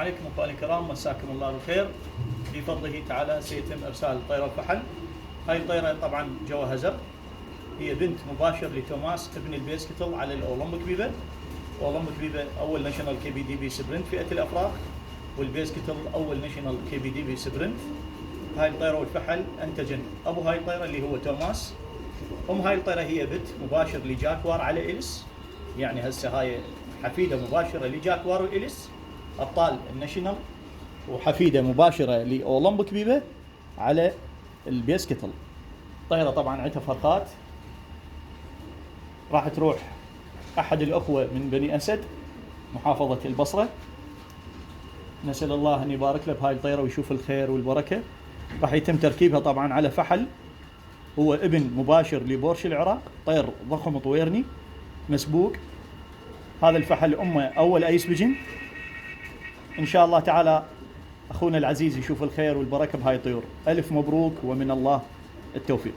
عليكم اخواني الكرام، مساكم الله بالخير. بفضله تعالى سيتم ارسال طيره الفحل. هاي الطيره طبعا جوا هزر، هي بنت مباشر لتوماس ابن البيسكتل على الاولمبيك بيبا. اولمبيك بيبا اول ناشونال كي بي دي بي سبرنت فئه الافراخ، والبيسكتل اول ناشونال كي بي دي بي سبرنت. هاي الطيره والفحل انتجن ابو هاي الطيره اللي هو توماس. هاي الطيره هي بنت مباشر لجاكوار على اليس، يعني هسه هاي حفيده مباشره لجاكوار واليس ابطال الناشونال، وحفيده مباشره لاولمبيك بيبا على البيسكتل. طيره طبعا عندها فرخات، راح تروح احد الاخوه من بني اسد محافظه البصره. نسال الله ان يبارك له بهاي الطيره ويشوف الخير والبركه. راح يتم تركيبها طبعا على فحل هو ابن مباشر لبورش العراق، طير ضخم طويرني مسبوق. هذا الفحل امه اول ايس بجن. ان شاء الله تعالى اخونا العزيز يشوف الخير والبركه بهاي الطيور. الف مبروك ومن الله التوفيق.